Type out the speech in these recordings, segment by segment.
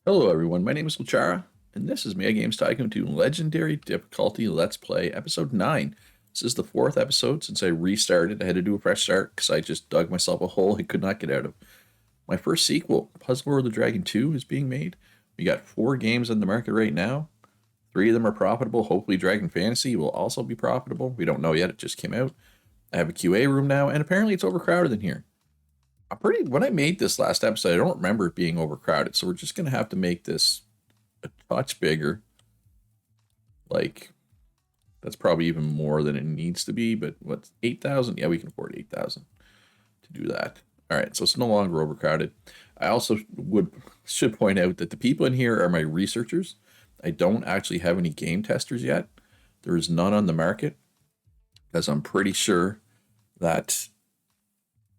Hello everyone, my name is Luchara, and this is Games Tycoon 2 Legendary Difficulty Let's Play Episode 9. This is the fourth episode since I restarted. I had to do a fresh start because I just dug myself a hole I could not get out of. My first sequel, Puzzle Over the Dragon 2, is being made. We got 4 games on the market right now. 3 of them are profitable. Hopefully Dragon Fantasy will also be profitable. We don't know yet, it just came out. I have a QA room now, and apparently it's overcrowded in here. When I made this last episode, I don't remember it being overcrowded, so we're just gonna have to make this a touch bigger. Like, that's probably even more than it needs to be, but what's 8,000? Yeah, we can afford 8,000 to do that. All right, so it's no longer overcrowded. I also should point out that the people in here are my researchers. I don't actually have any game testers yet. There is none on the market because I'm pretty sure that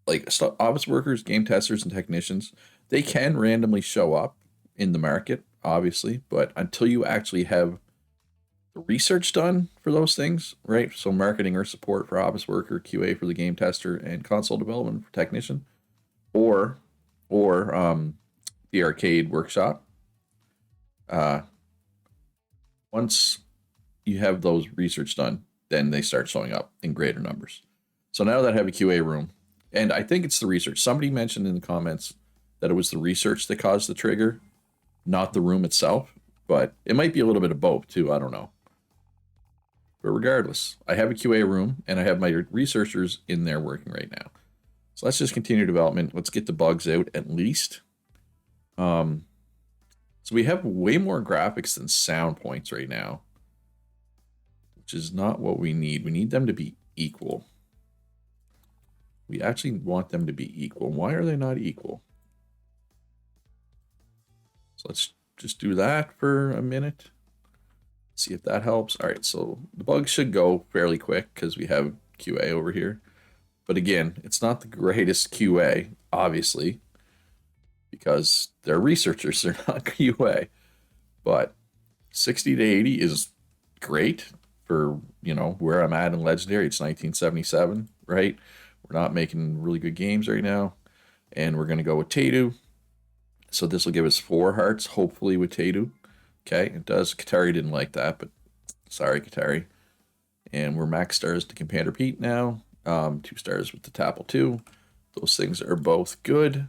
like office workers, game testers, and technicians, they can randomly show up in the market, obviously, but until you actually have the research done for those things, right? So marketing or support for office worker, QA for the game tester, and console development for technician, or or the arcade workshop. Uh, Once you have those research done, then they start showing up in greater numbers. So now that I have a QA room, and I think it's the research. Somebody mentioned in the comments that it was the research that caused the trigger, not the room itself. But it might be a little bit of both too. I don't know. But regardless, I have a QA room and I have my researchers in there working right now. So let's just continue development. Let's get the bugs out at least. So we have way more graphics than sound points right now, which is not what we need. We need them to be equal. We actually want them to be equal. Why are they not equal? So let's just do that for a minute. See if that helps. All right, so the bugs should go fairly quick because we have QA over here. But again, it's not the greatest QA, obviously, because they're researchers, they're not QA. But 60 to 80 is great for, where I'm at in Legendary. It's 1977, right? We're not making really good games right now. And we're going to go with Tatu. So this will give us 4 hearts, hopefully, with Tatu. Okay, it does. Katari didn't like that, but sorry, Katari. And we're max stars to Commander Pete now. 2 stars with the Tapple 2. Those things are both good.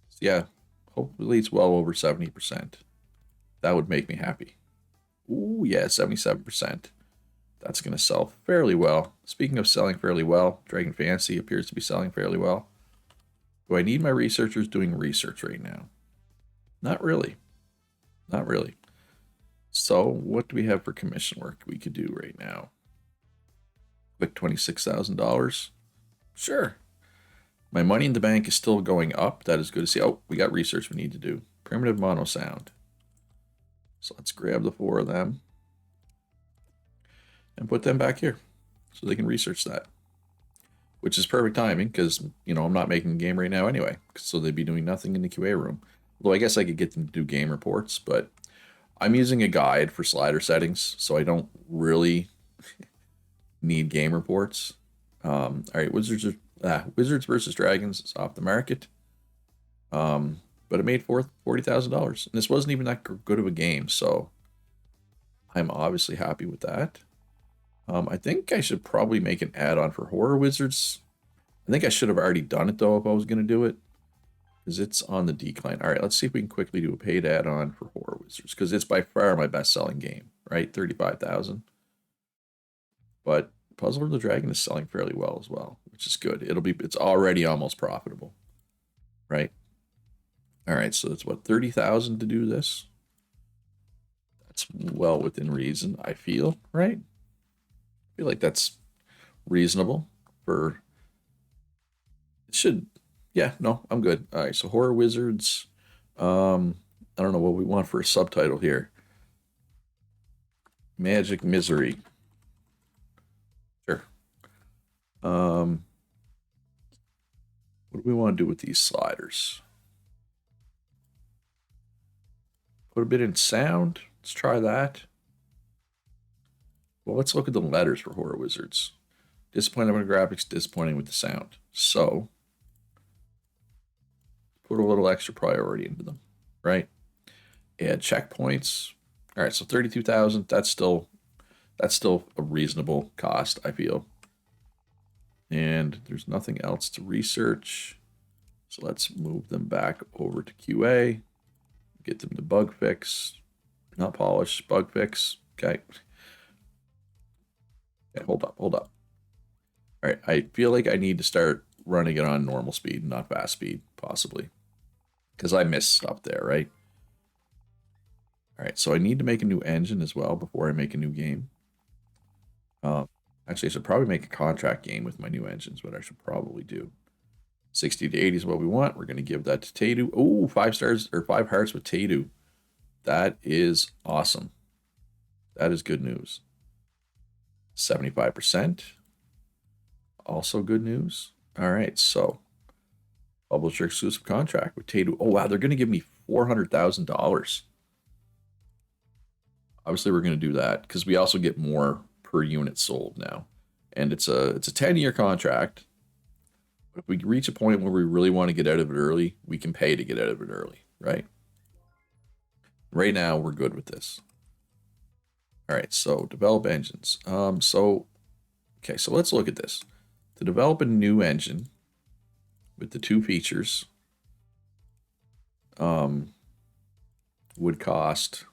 So yeah, hopefully it's well over 70%. That would make me happy. Ooh, yeah, 77%. That's going to sell fairly well. Speaking of selling fairly well, Dragon Fantasy appears to be selling fairly well. Do I need my researchers doing research right now? Not really. Not really. So what do we have for commission work we could do right now? Quick $26,000. Sure. My money in the bank is still going up. That is good to see. Oh, we got research we need to do. Primitive mono sound. So let's grab the 4 of them and put them back here so they can research that. Which is perfect timing because, I'm not making a game right now anyway. So they'd be doing nothing in the QA room. Although I guess I could get them to do game reports, but I'm using a guide for slider settings, so I don't really need game reports. All right, Wizards versus Dragons is off the market. But it made $40,000. And this wasn't even that good of a game, so I'm obviously happy with that. I think I should probably make an add-on for Horror Wizards. I think I should have already done it, though, if I was going to do it. Because it's on the decline. All right, let's see if we can quickly do a paid add-on for Horror Wizards. Because it's by far my best-selling game, right? 35,000. But Puzzle of the Dragon is selling fairly well as well, which is good. It's already almost profitable, right? All right, so it's what, 30,000 to do this? That's well within reason, I feel, right? I feel like that's reasonable for it should. Yeah, no, I'm good. All right, so Horror Wizards. I don't know what we want for a subtitle here. Magic Misery. Sure. What do we want to do with these sliders? Put a bit in sound. Let's try that. Well, let's look at the letters for Horror Wizards. Disappointing with the graphics, disappointing with the sound. So, put a little extra priority into them. right? Add checkpoints. All right, so 32,000. That's still a reasonable cost, I feel. And there's nothing else to research. So let's move them back over to QA. Get them to bug fix. Not polish, bug fix. Okay. Okay, hold up, hold up. All right, I feel like I need to start running it on normal speed, not fast speed, possibly. Because I missed stuff there, right? All right, so I need to make a new engine as well before I make a new game. Actually, I should probably make a contract game with my new engines, what I should probably do. 60 to 80 is what we want. We're going to give that to Tadu. Oh, 5 stars or 5 hearts with Tadu. That is awesome. That is good news. 75%. Also good news. All right, so publisher exclusive contract with Tadu. Oh, wow, they're going to give me $400,000. Obviously, we're going to do that because we also get more per unit sold now. And it's a 10-year contract. If we reach a point where we really want to get out of it early, we can pay to get out of it early, right? Right now, we're good with this. All right, so develop engines. Okay, so let's look at this. To develop a new engine with the 2 features would cost,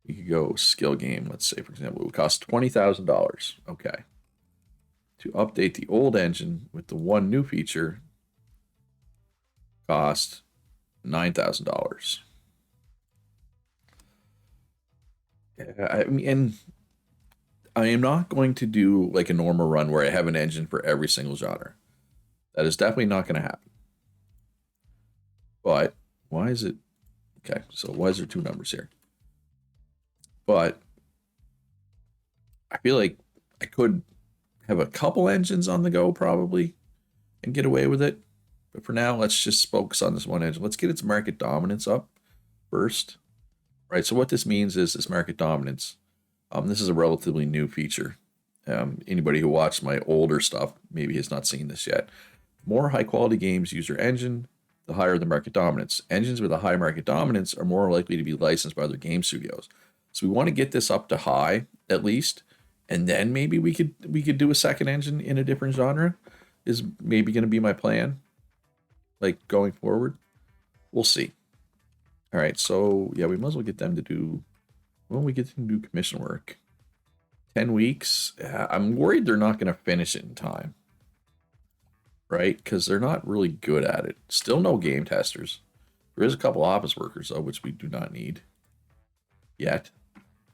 you could go skill game, let's say, for example, it would cost $20,000. Okay. To update the old engine with the 1 new feature cost $9,000. I mean, and I am not going to do like a normal run where I have an engine for every single genre. That is definitely not going to happen. But why is it okay? So why is there 2 numbers here? But I feel like I could have a couple engines on the go probably and get away with it. But for now, let's just focus on this 1 engine. Let's get its market dominance up first. Right. So what this means is this market dominance. This is a relatively new feature. Anybody who watched my older stuff maybe has not seen this yet. More high quality games use your engine, the higher the market dominance. Engines with a high market dominance are more likely to be licensed by other game studios. So we want to get this up to high at least, and then maybe we could do a second engine in a different genre. Is maybe going to be my plan, like going forward. We'll see. All right, so yeah, we might as well get them to do. Well, we get them to do commission work. 10 weeks. I'm worried they're not going to finish it in time, right? Because they're not really good at it. Still no game testers. There is a couple office workers though, which we do not need yet.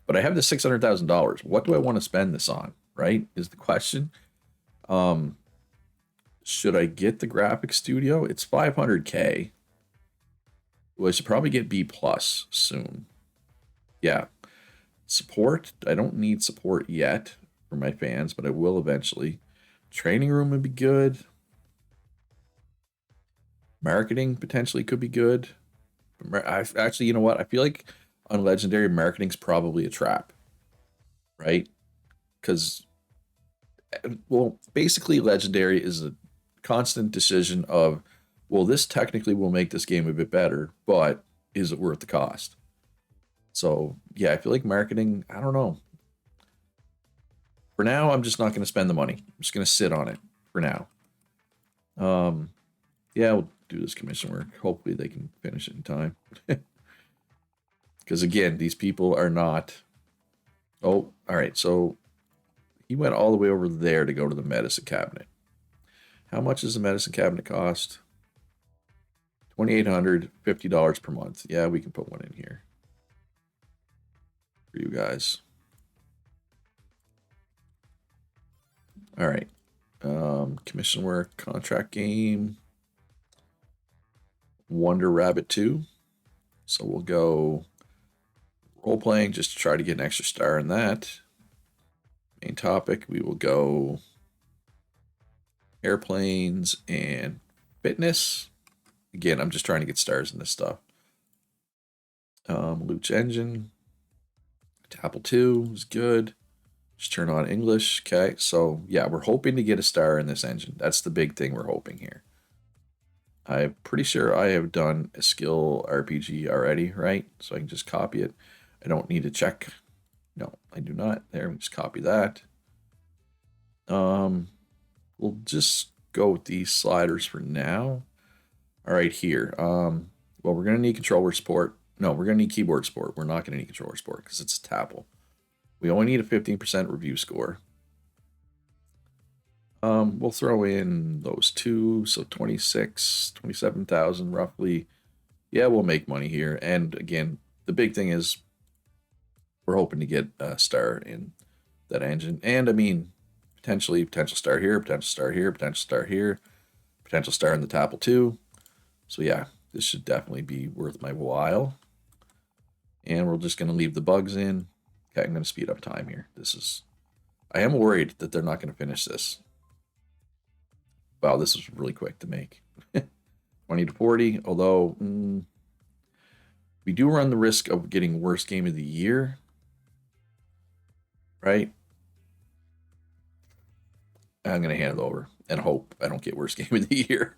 But I have the $600,000. What do I want to spend this on? Right? Is the question. Should I get the graphic studio? It's 500K. Well, I should probably get B plus soon. Yeah. Support. I don't need support yet for my fans, but I will eventually. Training room would be good. Marketing potentially could be good. Actually, you know what? I feel like on Legendary, marketing's probably a trap, right? Because, well, basically, Legendary is a constant decision of, well, this technically will make this game a bit better, but is it worth the cost? So, yeah, I feel like marketing, I don't know. For now, I'm just not going to spend the money. I'm just going to sit on it for now. Yeah, we'll do this commission work. Hopefully they can finish it in time. Because again, these people are not. Oh, all right. So he went all the way over there to go to the medicine cabinet. How much does the medicine cabinet cost? $2,850 per month. Yeah, we can put one in here for you guys. All right. Commission work, contract game, Wonder Rabbit 2. So we'll go role playing just to try to get an extra star in that. Main topic, we will go airplanes and fitness. Again, I'm just trying to get stars in this stuff. Luch engine. Apple 2 is good. Just turn on English. Okay, so yeah, we're hoping to get a star in this engine. That's the big thing we're hoping here. I'm pretty sure I have done a skill RPG already, right? So I can just copy it. I don't need to check. No, I do not. There, we just copy that. Um, we'll just go with these sliders for now. All right, here. Well, we're gonna need controller support. No, we're gonna need keyboard support. We're not gonna need controller support because it's a Tapple. We only need a 15% review score. We'll throw in those two, so 27,000 roughly. Yeah, we'll make money here. And again, the big thing is we're hoping to get a star in that engine. And I mean, potential star here, potential star here, potential star here, potential star in the Tapple too. So yeah, this should definitely be worth my while. And we're just going to leave the bugs in. Okay, I'm going to speed up time here. I am worried that they're not going to finish this. Wow, this was really quick to make. 20 to 40, although we do run the risk of getting worst game of the year, right? I'm going to hand it over and hope I don't get worst game of the year.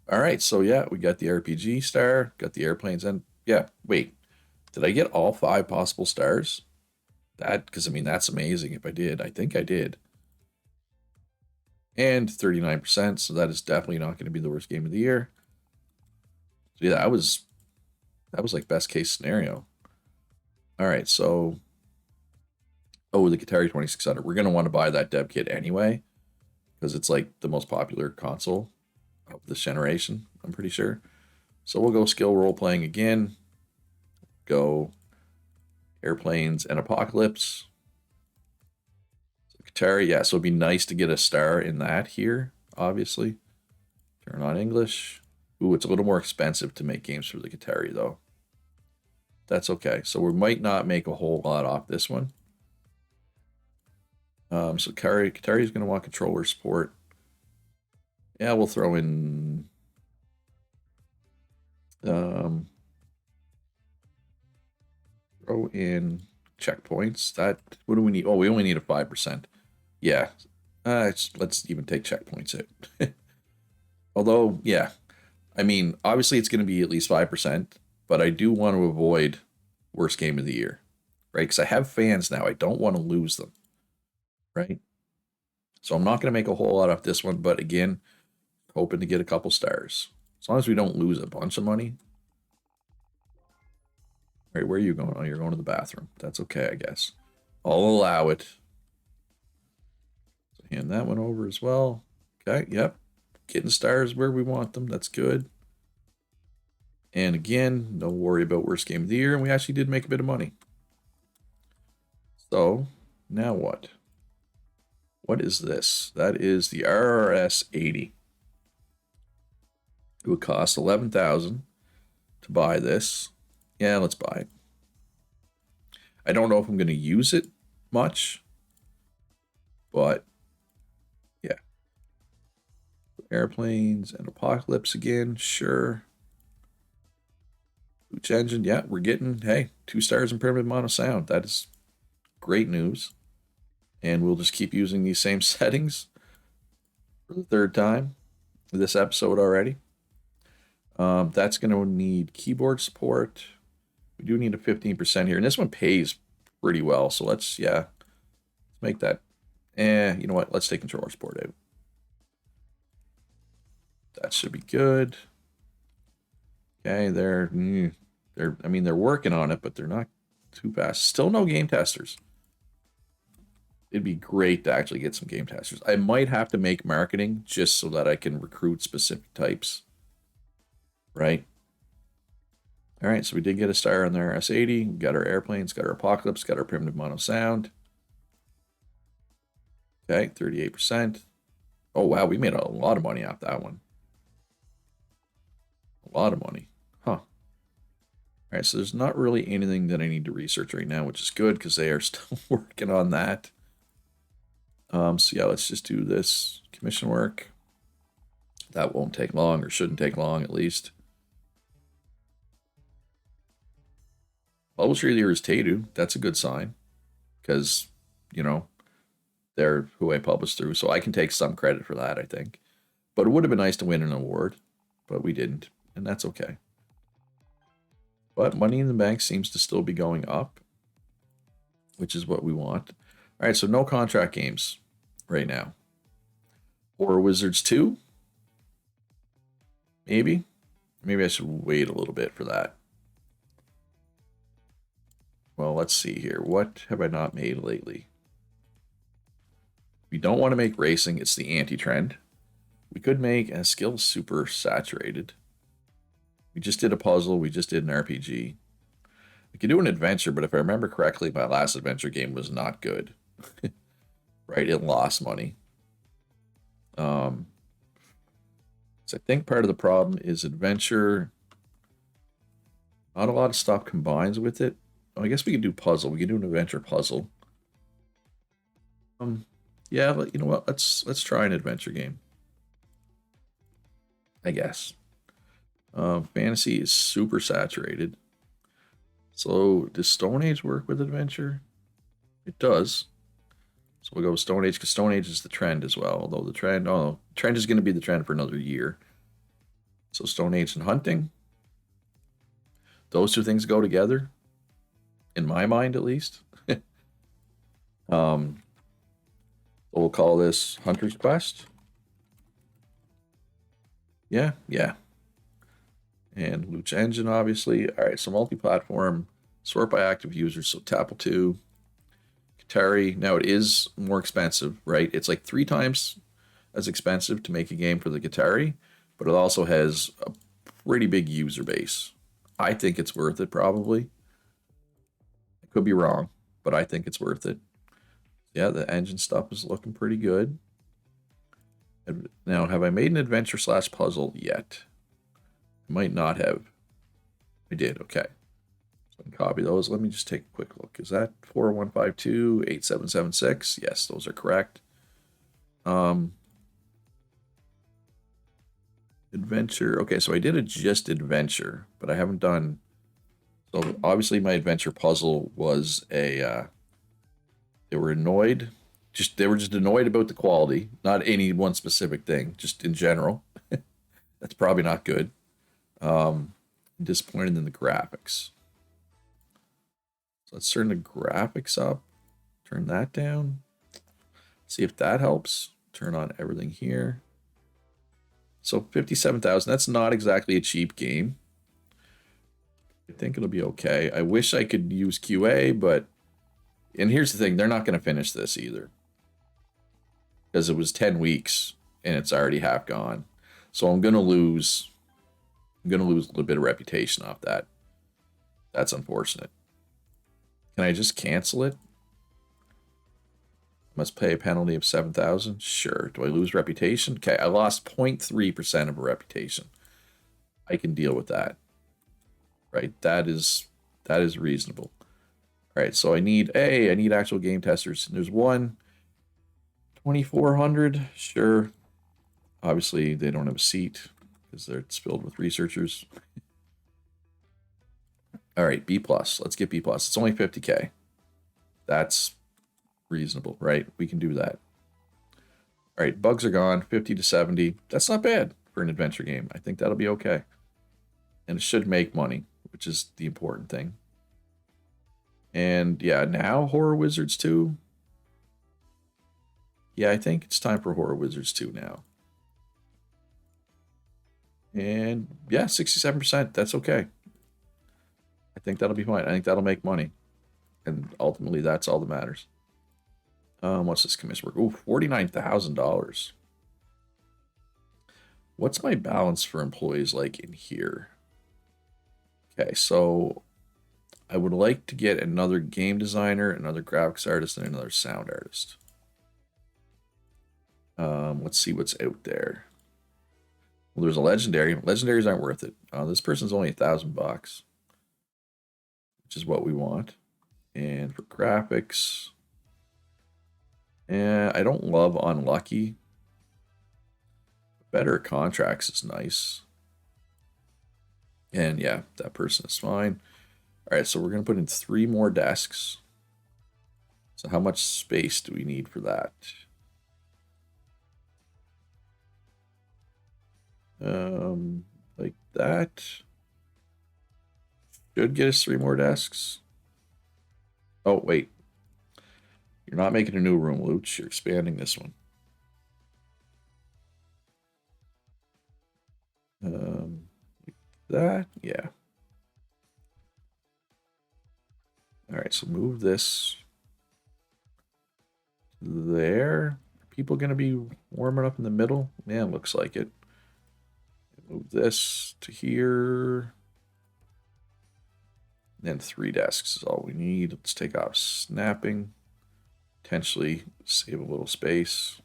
All right, so yeah, we got the RPG star, got the airplanes, and yeah, wait, did I get all 5 possible stars? Because I mean, that's amazing if I did. I think I did. And 39%, so that is definitely not going to be the worst game of the year. So yeah, that was like best case scenario. All right, so the Atari 2600. We're gonna want to buy that dev kit anyway because it's like the most popular console of this generation. I'm pretty sure. So we'll go skill role playing again. Go airplanes and apocalypse. So Atari, yeah. So it'd be nice to get a star in that here. Obviously, turn on English. Ooh, it's a little more expensive to make games for the Atari though. That's okay. So we might not make a whole lot off this one. So Katari is going to want controller support. Yeah, we'll throw in checkpoints. What do we need? Oh, we only need a 5%. Yeah, let's even take checkpoints out. Although, yeah, I mean, obviously it's going to be at least 5%, but I do want to avoid worst game of the year, right? Because I have fans now. I don't want to lose them, right? So I'm not going to make a whole lot off this one, but again, hoping to get a couple stars. As long as we don't lose a bunch of money. All right, where are you going? Oh, you're going to the bathroom. That's okay, I guess. I'll allow it. So hand that one over as well. Okay, yep. Getting stars where we want them. That's good. And again, don't worry about worst game of the year. And we actually did make a bit of money. So now what? What is this? That is the RRS 80. It would cost 11,000 to buy this. Yeah, let's buy it. I don't know if I'm going to use it much, but yeah. Airplanes and apocalypse again, sure. Which engine? Yeah, we're getting, hey, 2 stars in primitive mono sound. That is great news. And we'll just keep using these same settings for the 3rd time this episode already. That's going to need keyboard support. We do need a 15% here. And this one pays pretty well. So let's make that. You know what? Let's take controller support out. That should be good. Okay, they're working on it, but they're not too fast. Still no game testers. It'd be great to actually get some game testers. I might have to make marketing just so that I can recruit specific types. Right? All right, so we did get a star on their S80. We got our airplanes, got our apocalypse, got our primitive mono sound. Okay, 38%. Oh, wow, we made a lot of money off that one. A lot of money. Huh. All right, so there's not really anything that I need to research right now, which is good because they are still working on that. So yeah, let's just do this commission work. That won't take long, or shouldn't take long at least. Publisher of the year is Tadu. That's a good sign because, you know, they're who I published through, so I can take some credit for that, I think. But it would have been nice to win an award. but we didn't, and that's okay. But Money in the Bank seems to still be going up, which is what we want. All right, so no contract games right now. Horror Wizards 2? Maybe? Maybe I should wait a little bit for that. Well, let's see here. What have I not made lately? We don't want to make racing. It's the anti-trend. We could make a skill super saturated. We just did a puzzle. We just did an RPG. We could do an adventure, but if I remember correctly, my last adventure game was not good. Right? It lost money. So I think part of the problem is adventure. Not a lot of stuff combines with it. Oh, I guess we could do puzzle. We could do an adventure puzzle. Yeah, but you know what? Let's try an adventure game. I guess. Fantasy is super saturated. So does Stone Age work with adventure? It does. So we'll go with Stone Age because Stone Age is the trend as well. Although the trend, trend is going to be the trend for another year. So Stone Age and hunting. Those two things go together, in my mind at least. So we'll call this Hunter's Quest. Yeah. And Lucha Engine, obviously. All right, so multi-platform, sort by active users. So Tapple 2, Katari. Now it is more expensive, right? It's like 3 times as expensive to make a game for the Katari, but it also has a pretty big user base. I think it's worth it, probably. I could be wrong, but I think it's worth it. Yeah, the engine stuff is looking pretty good. Now, have I made an adventure / puzzle yet? I might not have. I did, okay. So I can copy those. Let me just take a quick look. Is that 4152 8776? Yes, those are correct. Adventure. Okay, so I did a just adventure, but I haven't done. So obviously my adventure puzzle was a they were annoyed. They were just annoyed about the quality, not any one specific thing, just in general. That's probably not good. Disappointed in the graphics. So let's turn the graphics up. Turn that down. See if that helps. Turn on everything here. So 57,000. That's not exactly a cheap game. I think it'll be okay. I wish I could use QA, but and here's the thing, they're not going to finish this either. Because it was 10 weeks and it's already half gone. So I'm going to lose a little bit of reputation off that. That's unfortunate. Can I just cancel it? Must pay a penalty of 7,000. Sure. Do I lose reputation? Okay, I lost 0.3% of a reputation. I can deal with that. Right? That is reasonable. All right, so I need actual game testers. There's one 2,400. Sure. Obviously, they don't have a seat because it's filled with researchers. All right, B+. Let's get B+. It's only 50K. That's reasonable, right? We can do that. All right, bugs are gone. 50 to 70. That's not bad for an adventure game. I think that'll be okay. And it should make money, which is the important thing. And yeah, now Horror Wizards 2. Yeah, I think it's time for Horror Wizards 2 now. And yeah, 67%. That's okay. I think that'll be fine. I think that'll make money. And ultimately, that's all that matters. What's this commission work? Ooh, $49,000. What's my balance for employees like in here? Okay, so I would like to get another game designer, another graphics artist, and another sound artist. Let's see what's out there. Well, there's a legendary. Legendaries aren't worth it. This person's only $1,000, which is what we want. And for graphics, I don't love Unlucky. Better Contracts is nice. And yeah, that person is fine. All right, so we're going to put in 3 more desks. So how much space do we need for that? like that. Should get us 3 more desks. Oh, wait. You're not making a new room, Luch. You're expanding this one. Like that, yeah. All right, so move this there. Are people going to be warming up in the middle? Yeah, looks like it. Move this to here. Then 3 desks is all we need. Let's take off snapping. Potentially save a little space.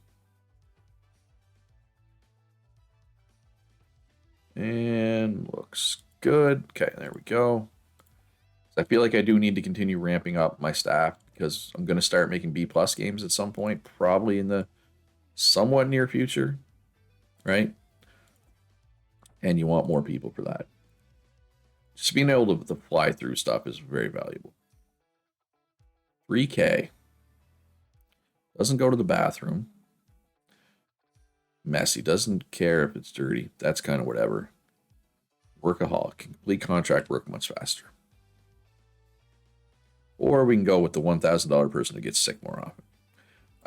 And looks good. Okay, there we go. I feel like I do need to continue ramping up my staff because I'm going to start making B+ games at some point, probably in the somewhat near future, right? And you want more people for that. Just being able to fly through stuff is very valuable. 3K. Doesn't go to the bathroom. Messy. Doesn't care if it's dirty. That's kind of whatever. Workaholic. Complete contract work much faster. Or we can go with the $1,000 person who gets sick more often.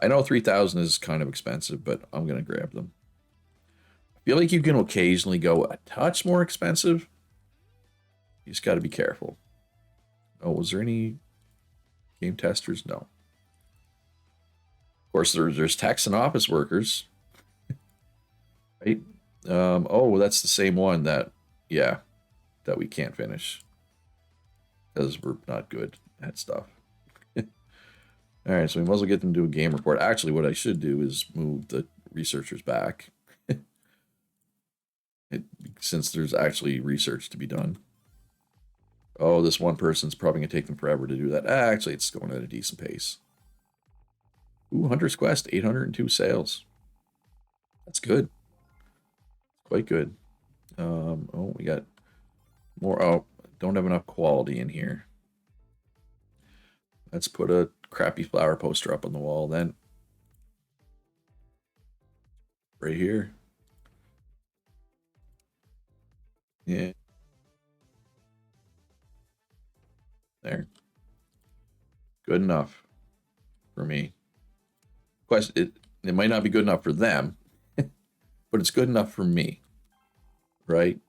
I know 3,000 is kind of expensive, but I'm going to grab them. I feel like you can occasionally go a touch more expensive. You just got to be careful. Oh, was there any game testers? No. Of course, there's techs and office workers. Right? Oh, that's the same one that we can't finish. Because we're not good at stuff. All right, so we might as well get them to do a game report. Actually, what I should do is move the researchers back. Since there's actually research to be done. Oh, this one person's probably going to take them forever to do that. Actually, it's going at a decent pace. Ooh, Hunter's Quest, 802 sales. That's good. Quite good. Oh, we got more. Oh, don't have enough quality in here. Let's put a crappy flower poster up on the wall then. Right here. Yeah. There. Good enough for me. Question, it might not be good enough for them, but it's good enough for me. Right?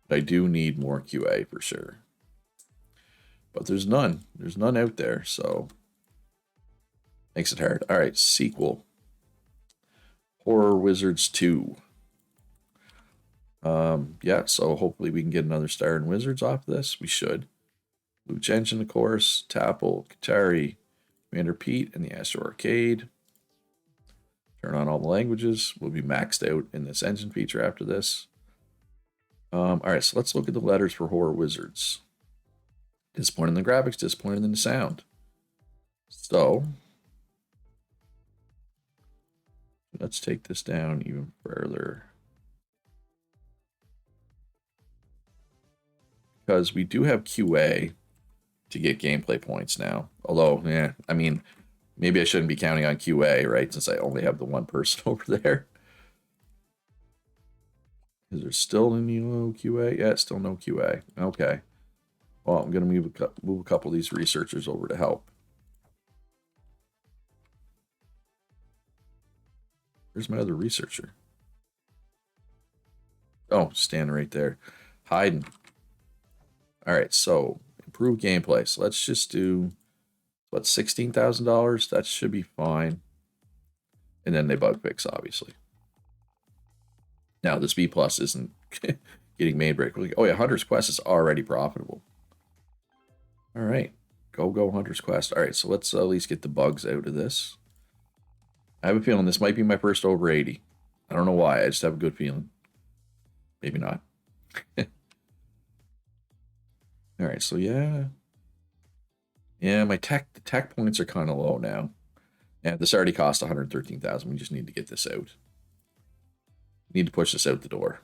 But I do need more QA for sure. But there's none. There's none out there, so makes it hard. All right, sequel. Horror Wizards 2. Yeah, so hopefully we can get another star in Wizards off this. We should. Luch Engine, of course. Tapple, Katari, Commander Pete, and the Astro Arcade. Turn on all the languages. We'll be maxed out in this engine feature after this. All right, so let's look at the letters for Horror Wizards. Disappointing in the graphics, disappointing in the sound. So let's take this down even further. Because we do have QA to get gameplay points now. Although, yeah, I mean, maybe I shouldn't be counting on QA, right? Since I only have the one person over there. Is there still any no QA? Yeah, still no QA. Okay. Well, I'm going to move a couple of these researchers over to help. Where's my other researcher? Oh, standing right there. Hiding. All right, so improve gameplay. So let's just do, what, $16,000? That should be fine. And then they bug fix, obviously. Now, this B+ isn't getting main break. Oh, yeah, Hunter's Quest is already profitable. All right, go Hunter's Quest. All right, so let's at least get the bugs out of this. I have a feeling this might be my first over 80. I don't know why. I just have a good feeling. Maybe not. All right, so yeah. Yeah, the tech points are kind of low now. Yeah, this already cost 113,000. We just need to get this out. Need to push this out the door.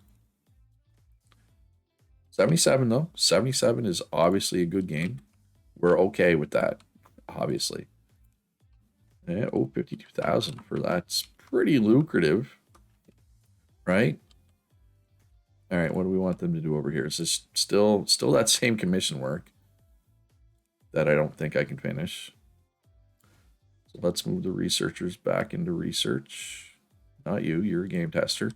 77 though. 77 is obviously a good game. We're okay with that, obviously. Yeah, 52,000 for that's pretty lucrative, right? All right, what do we want them to do over here? Is this still that same commission work that I don't think I can finish? So let's move the researchers back into research. Not you, you're a game tester.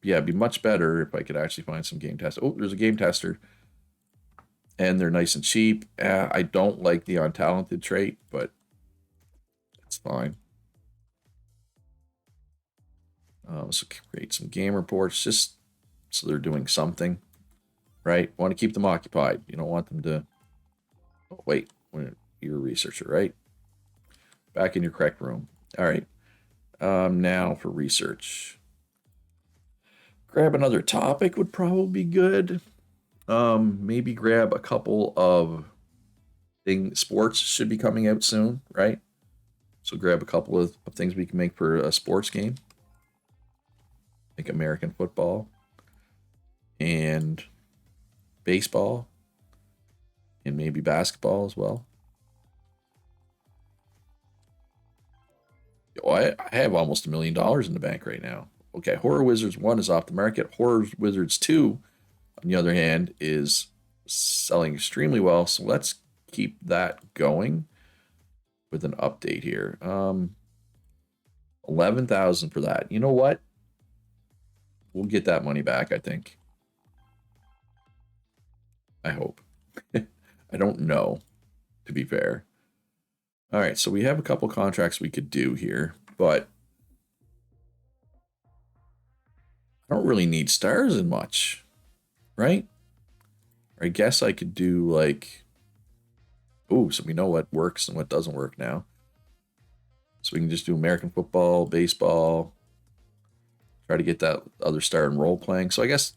Yeah, it'd be much better if I could actually find some game testers. Oh, there's a game tester. And they're nice and cheap. I don't like the untalented trait, but it's fine. So create some game reports just so they're doing something, right? Want to keep them occupied. You don't want them to. Oh, wait, you're a researcher, right? Back in your correct room. All right. Now for research. Grab another topic would probably be good. Maybe grab a couple of things. Sports should be coming out soon, right? So grab a couple of things we can make for a sports game. Like American football and baseball and maybe basketball as well. Oh, I have almost $1 million in the bank right now. Okay, Horror Wizards 1 is off the market. Horror Wizards 2, on the other hand, is selling extremely well. So let's keep that going with an update here. 11,000 for that. You know what? We'll get that money back, I think. I hope. I don't know, to be fair. All right, so we have a couple contracts we could do here, but I don't really need stars in much, right? Or I guess I could do like, ooh, so we know what works and what doesn't work now. So we can just do American football, baseball, try to get that other star in role playing. So I guess,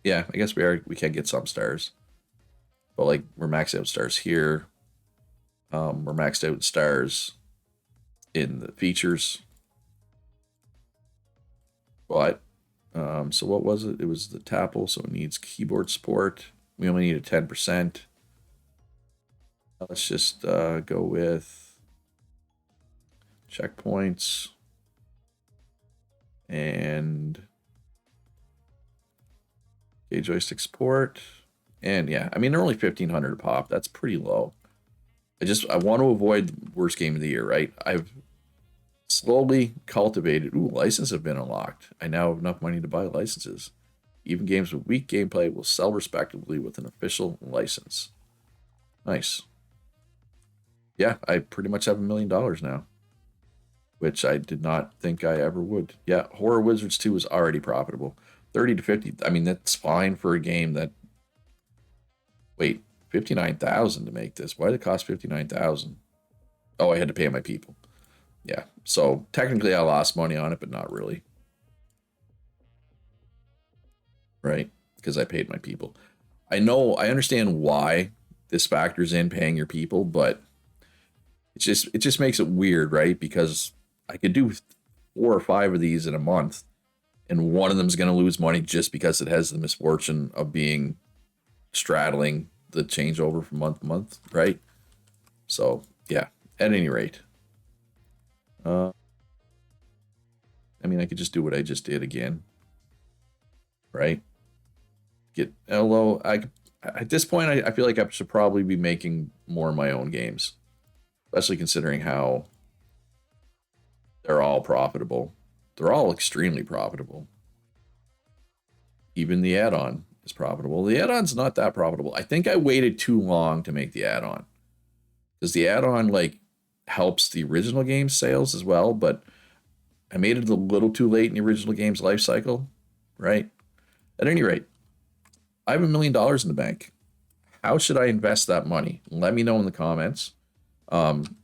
yeah, I guess we can get some stars, but like we're maxed out stars here. We're maxed out stars in the features. But, so what was it? It was the Tapple, so it needs keyboard support. We only need a 10%. Let's just go with checkpoints and a joystick support. And yeah, I mean, they're only 1,500 a pop. That's pretty low. I want to avoid the worst game of the year, right? I've slowly cultivated. Ooh, licenses have been unlocked. I now have enough money to buy licenses. Even games with weak gameplay will sell respectively with an official license. Nice. Yeah, I pretty much have $1 million now, which I did not think I ever would. Yeah, Horror Wizards 2 is already profitable. 30 to 50. I mean, that's fine for a game that. Wait, 59,000 to make this. Why did it cost 59,000? Oh, I had to pay my people. Yeah, so technically I lost money on it, but not really. Right? Because I paid my people. I understand why this factors in paying your people, but it just makes it weird, right? Because I could do 4 or 5 of these in a month, and one of them is going to lose money just because it has the misfortune of being straddling the changeover from month to month, right? So yeah, at any rate, I mean, I could just do what I just did again, right? Although at this point, I feel like I should probably be making more of my own games, especially considering how they're all profitable. They're all extremely profitable. Even the add-on is profitable. The add-on's not that profitable. I think I waited too long to make the add-on, because the add-on like helps the original game sales as well, but I made it a little too late in the original game's life cycle, right? At any rate, I have $1 million in the bank. How should I invest that money? Let me know in the comments.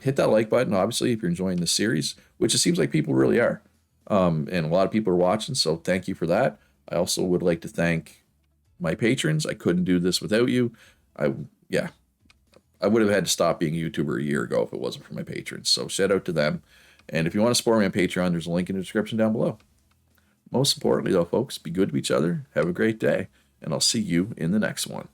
Hit that like button, obviously, if you're enjoying the series, which it seems like people really are. And a lot of people are watching, so thank you for that. I also would like to thank my patrons. I couldn't do this without you. I would have had to stop being a YouTuber a year ago if it wasn't for my patrons. So shout out to them. And if you want to support me on Patreon, there's a link in the description down below. Most importantly, though, folks, be good to each other. Have a great day, and I'll see you in the next one.